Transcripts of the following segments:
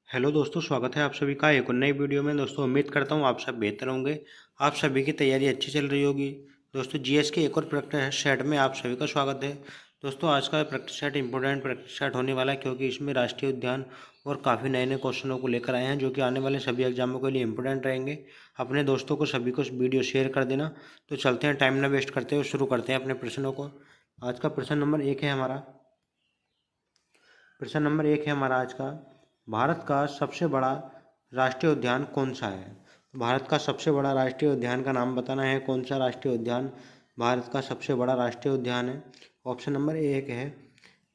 Hello दोस्तों, स्वागत है आप सभी का एक और नई वीडियो में। दोस्तों उम्मीद करता हूँ आप सब बेहतर होंगे। आप सभी की तैयारी अच्छी चल रही होगी। दोस्तों जीएस के एक और प्रैक्टिस सेट में आप सभी का स्वागत है। दोस्तों आज का practice set important practice set होने वाला है, क्योंकि इसमें राष्ट्रीय उद्यान और काफ़ी नए नए क्वेश्चनों को लेकर आए हैं, जो कि आने वाले सभी एग्जामों के लिए इंपॉर्टेंट रहेंगे। अपने दोस्तों को सभी को वीडियो शेयर कर देना। तो चलते हैं, टाइम ना वेस्ट करते हुए शुरू करते हैं अपने प्रश्नों को। आज का प्रश्न नंबर एक है हमारा। प्रश्न नंबर एक है हमारा आज का, भारत का सबसे बड़ा राष्ट्रीय उद्यान कौन सा है। भारत का सबसे बड़ा राष्ट्रीय उद्यान का नाम बताना है। कौन सा राष्ट्रीय उद्यान भारत का सबसे बड़ा राष्ट्रीय उद्यान है। ऑप्शन नंबर एक है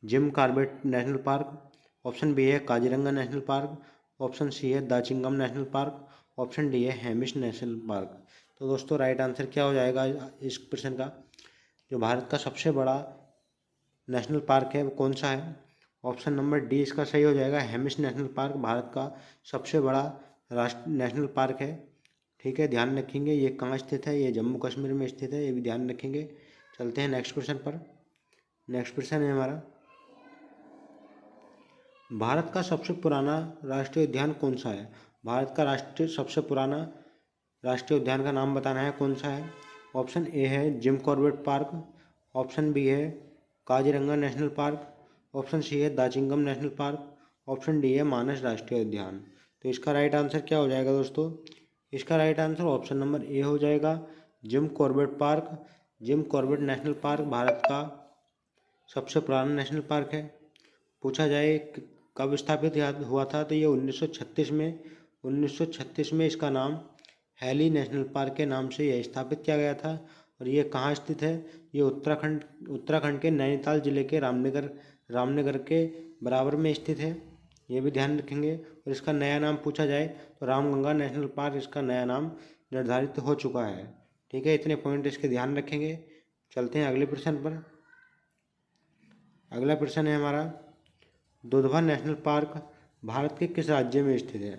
Jim Corbett national park. Option B है Kaziranga national park. Option C है Dachigam national park. Option D है हेमिश नेशनल पार्क। तो दोस्तों राइट आंसर क्या हो जाएगा इस प्रश्न का। जो भारत का सबसे बड़ा नेशनल पार्क है वो कौन सा है। ऑप्शन नंबर डी इसका सही हो जाएगा। हेमिस नेशनल पार्क भारत का सबसे बड़ा राष्ट्र नेशनल पार्क है। ठीक है, ध्यान रखेंगे ये कहाँ स्थित है। ये जम्मू कश्मीर में स्थित है, ये भी ध्यान रखेंगे। चलते हैं नेक्स्ट क्वेश्चन पर। नेक्स्ट क्वेश्चन है हमारा, भारत का सबसे पुराना राष्ट्रीय उद्यान कौन सा है। भारत का राष्ट्रीय सबसे पुराना राष्ट्रीय उद्यान का नाम बताना है, कौन सा है। ऑप्शन ए है Jim Corbett park. Option B है Kaziranga national park. Option C है Dachigam national park. Option D है मानस राष्ट्रीय उद्यान। तो इसका राइट आंसर क्या हो जाएगा दोस्तों। इसका right answer option number A हो जाएगा, gym Corbett park. Gym Corbett national park Bharat का सबसे पुराना नेशनल पार्क है। पूछा जाए कब स्थापित हुआ था, तो ये 1936 में 1936 में इसका नाम हैली नेशनल पार्क के नाम से यह स्थापित किया गया था। और ये कहाँ स्थित है। ये उत्तराखंड के नैनीताल जिले के रामनगर रामनगर के बराबर में स्थित है। ये भी ध्यान रखेंगे। और इसका नया नाम पूछा जाए तो रामगंगा नेशनल पार्क इसका नया नाम निर्धारित हो चुका है। ठीक है, इतने पॉइंट इसके ध्यान रखेंगे। चलते हैं अगले प्रश्न पर। अगला प्रश्न है हमारा, दुधवा नेशनल पार्क भारत के किस राज्य में स्थित है।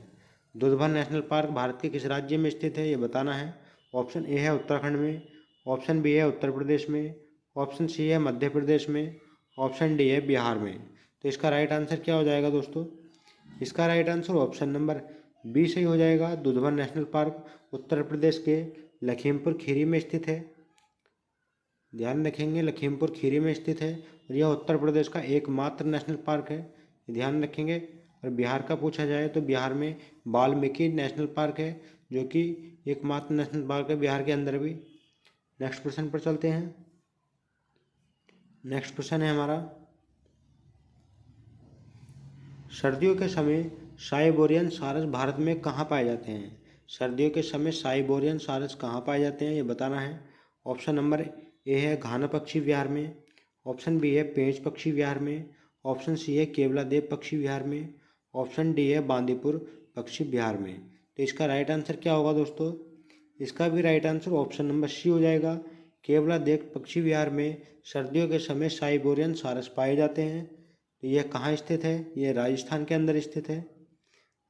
दुधवा नेशनल पार्क भारत के किस राज्य में स्थित है, ये बताना है। ऑप्शन ए है उत्तराखंड में। ऑप्शन बी है उत्तर प्रदेश में। ऑप्शन सी है मध्य प्रदेश में। ऑप्शन डी है बिहार में। तो इसका राइट आंसर क्या हो जाएगा दोस्तों। इसका right answer option number B सही हो जाएगा। दुधवा नेशनल पार्क उत्तर प्रदेश के लखीमपुर खीरी में स्थित है। ध्यान रखेंगे, लखीमपुर खीरी में स्थित है। और यह उत्तर प्रदेश का एकमात्र नेशनल पार्क है, ध्यान रखेंगे। और बिहार का पूछा जाए तो बिहार में वाल्मीकि नेशनल पार्क है, जो कि एकमात्र नेशनल पार्क है बिहार के अंदर भी। नेक्स्ट प्रश्न पर चलते हैं। नेक्स्ट प्रश्न है हमारा, सर्दियों के समय साइबेरियन सारस भारत में कहाँ पाए जाते हैं। सर्दियों के समय साइबेरियन सारस कहाँ पाए जाते हैं, ये बताना है। ऑप्शन नंबर ए है घाना पक्षी विहार में। ऑप्शन बी है पेंच पक्षी विहार में। ऑप्शन सी है केवलादेव पक्षी विहार में। ऑप्शन डी है बांदीपुर पक्षी विहार में। तो इसका राइट आंसर क्या होगा दोस्तों। इसका भी right answer option number C हो जाएगा। केवलादेव पक्षी विहार में सर्दियों के समय साइबेरियन सारस पाए जाते हैं। तो यह कहाँ स्थित है, यह राजस्थान के अंदर स्थित है।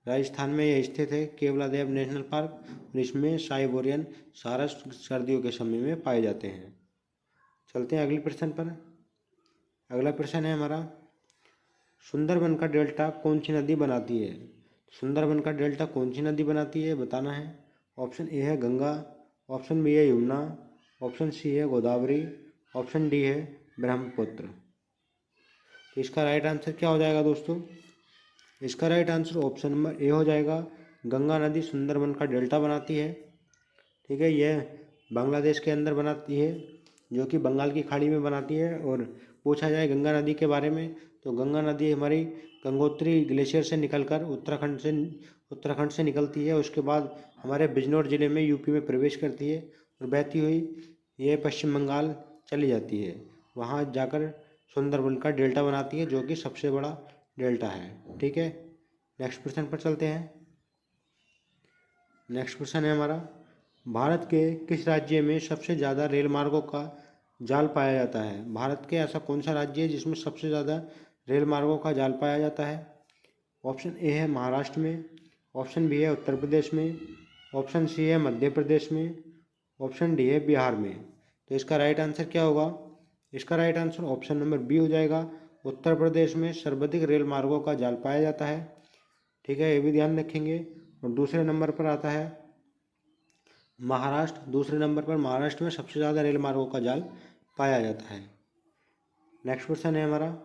राजस्थान में यह स्थित है केवलादेव नेशनल पार्क। और इसमें साइबेरियन सारस सर्दियों के समय में पाए जाते हैं। चलते हैं अगले प्रश्न पर। अगला प्रश्न है हमारा, सुंदरबन का डेल्टा कौन सी नदी बनाती है। सुंदरबन का डेल्टा कौन सी नदी बनाती है, बताना है। ऑप्शन ए है गंगा। ऑप्शन बी है यमुना। ऑप्शन सी है गोदावरी। ऑप्शन डी है ब्रह्मपुत्र। तो इसका राइट आंसर क्या हो जाएगा दोस्तों। इसका right answer option number A हो जाएगा। गंगा नदी सुंदरबन का डेल्टा बनाती है। ठीक है, यह बांग्लादेश के अंदर बनाती है, जो कि बंगाल की खाड़ी में बनाती है। और पूछा जाए गंगा नदी के बारे में, तो गंगा नदी हमारी गंगोत्री ग्लेशियर से निकलकर उत्तराखंड से निकलती है। उसके बाद हमारे बिजनौर ज़िले में यूपी में प्रवेश करती है और बहती हुई ये पश्चिम बंगाल चली जाती है। वहाँ जाकर सुंदरबन का डेल्टा बनाती है, जो कि सबसे बड़ा डेल्टा है। ठीक है, नेक्स्ट प्रश्न पर चलते हैं। नेक्स्ट क्वेश्चन है हमारा, भारत के किस राज्य में सबसे ज़्यादा रेल मार्गों का जाल पाया जाता है। भारत के ऐसा कौन सा राज्य है जिसमें सबसे ज़्यादा रेल मार्गों का जाल पाया जाता है। ऑप्शन ए है महाराष्ट्र में। ऑप्शन बी है उत्तर प्रदेश में। ऑप्शन सी है मध्य प्रदेश में। ऑप्शन डी है बिहार में। तो इसका राइट आंसर क्या होगा। इसका right answer option number B हो जाएगा। उत्तर प्रदेश में सर्वाधिक रेल मार्गों का जाल पाया जाता है। ठीक है, ये भी ध्यान रखेंगे। और दूसरे नंबर पर आता है महाराष्ट्र। दूसरे नंबर पर महाराष्ट्र में सबसे ज़्यादा रेल मार्गों का जाल पाया जाता है। नेक्स्ट क्वेश्चन है हमारा,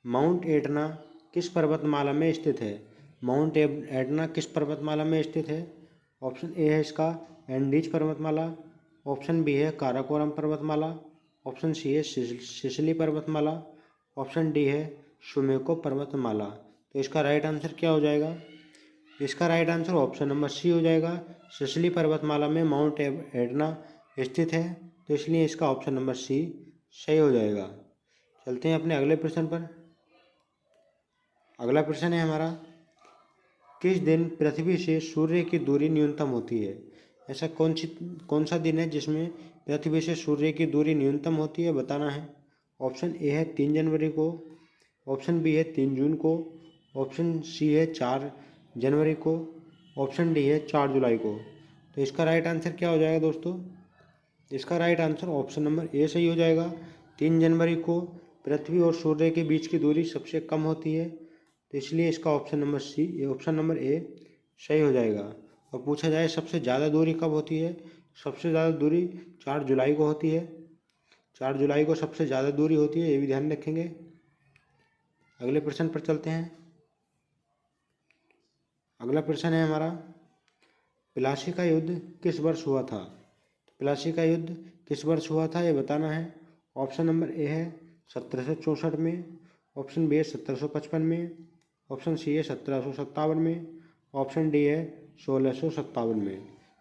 माउंट एटना किस पर्वतमाला में स्थित है? माउंट एटना किस पर्वतमाला में स्थित है? ऑप्शन ए है इसका एंडीज पर्वतमाला, ऑप्शन बी है काराकोरम पर्वतमाला, ऑप्शन सी है सिसली पर्वतमाला, ऑप्शन डी है सुमेको पर्वतमाला। तो इसका राइट आंसर क्या हो जाएगा? इसका right answer option number C हो जाएगा। सिसली पर्वतमाला में माउंट एटना स्थित है, तो इसलिए इसका ऑप्शन नंबर सी सही हो जाएगा। चलते हैं अपने अगले प्रश्न पर। अगला प्रश्न है हमारा, किस दिन पृथ्वी से सूर्य की दूरी न्यूनतम होती है? ऐसा कौन सा दिन है जिसमें पृथ्वी से सूर्य की दूरी न्यूनतम होती है, बताना है। ऑप्शन ए है 3 जनवरी को, ऑप्शन बी है 3 जून को, ऑप्शन सी है 4 जनवरी को, ऑप्शन डी है 4 जुलाई को। तो इसका राइट आंसर क्या हो जाएगा दोस्तों? इसका right answer option number A सही हो जाएगा। 3 जनवरी को पृथ्वी और सूर्य के बीच की दूरी सबसे कम होती है, तो इसलिए इसका ऑप्शन नंबर ए सही हो जाएगा। और पूछा जाए सबसे ज़्यादा दूरी कब होती है? सबसे ज़्यादा दूरी 4 जुलाई को होती है। 4 जुलाई को सबसे ज़्यादा दूरी होती है, ये भी ध्यान रखेंगे। अगले प्रश्न पर चलते हैं। अगला प्रश्न है हमारा, प्लासी का युद्ध किस वर्ष हुआ था? प्लासी का युद्ध किस वर्ष हुआ था, ये बताना है। ऑप्शन नंबर ए है 1764 में, ऑप्शन बी है 1755 में, ऑप्शन सी है 1757 में, ऑप्शन डी है 1657 में।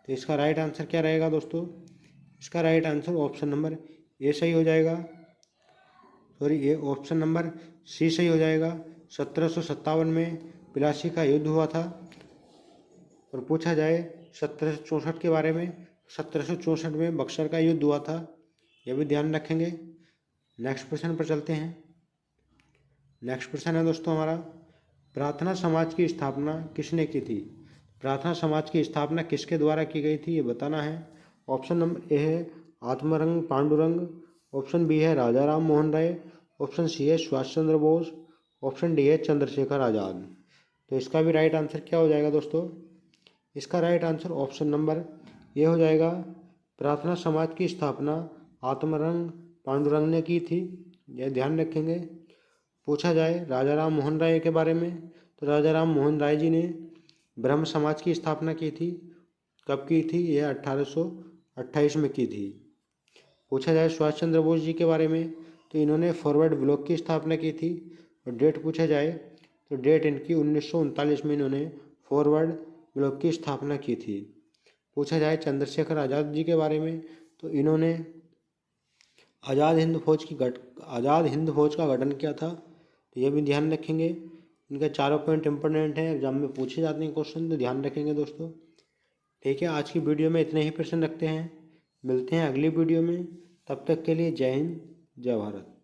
तो इसका राइट आंसर क्या रहेगा दोस्तों? इसका right answer option number A सही हो जाएगा। ये ऑप्शन नंबर सी सही हो जाएगा। 1757 में प्लासी का युद्ध हुआ था। और पूछा जाए 1764 के बारे में, 1764 में बक्सर का युद्ध हुआ था, यह भी ध्यान रखेंगे। नेक्स्ट प्रश्न पर चलते हैं। नेक्स्ट प्रश्न है दोस्तों हमारा, प्रार्थना समाज की स्थापना किसने की थी? प्रार्थना समाज की स्थापना किसके द्वारा की गई थी, ये बताना है। ऑप्शन नंबर ए है आत्मारंग पांडुरंग, ऑप्शन बी है राजा राम मोहन राय, ऑप्शन सी है सुभाष चंद्र बोस, ऑप्शन डी है चंद्रशेखर आज़ाद। तो इसका भी राइट आंसर क्या हो जाएगा दोस्तों? इसका right answer option number A हो जाएगा। प्रार्थना समाज की स्थापना आत्मारंग पांडुरंग ने की थी, यह ध्यान रखेंगे। पूछा जाए राजा राम मोहन राय के बारे में, तो राजा राम मोहन राय जी ने ब्रह्म समाज की स्थापना की थी। कब की थी? यह 1828 में की थी। पूछा जाए सुभाष चंद्र बोस जी के बारे में, तो इन्होंने फॉरवर्ड ब्लॉक की स्थापना की थी। और डेट पूछा जाए तो डेट इनकी 1939 में इन्होंने फॉरवर्ड ब्लॉक की स्थापना की थी। पूछा जाए चंद्रशेखर आज़ाद जी के बारे में, तो इन्होंने आज़ाद हिंद फौज का गठन किया था, तो ये भी ध्यान रखेंगे। इनके चारों पॉइंट इंपॉर्टेंट हैं, एग्जाम में पूछे जाते हैं क्वेश्चन, तो ध्यान रखेंगे दोस्तों। ठीक है, आज की वीडियो में इतने ही प्रश्न रखते हैं। मिलते हैं अगली वीडियो में, तब तक के लिए जय हिंद जय भारत।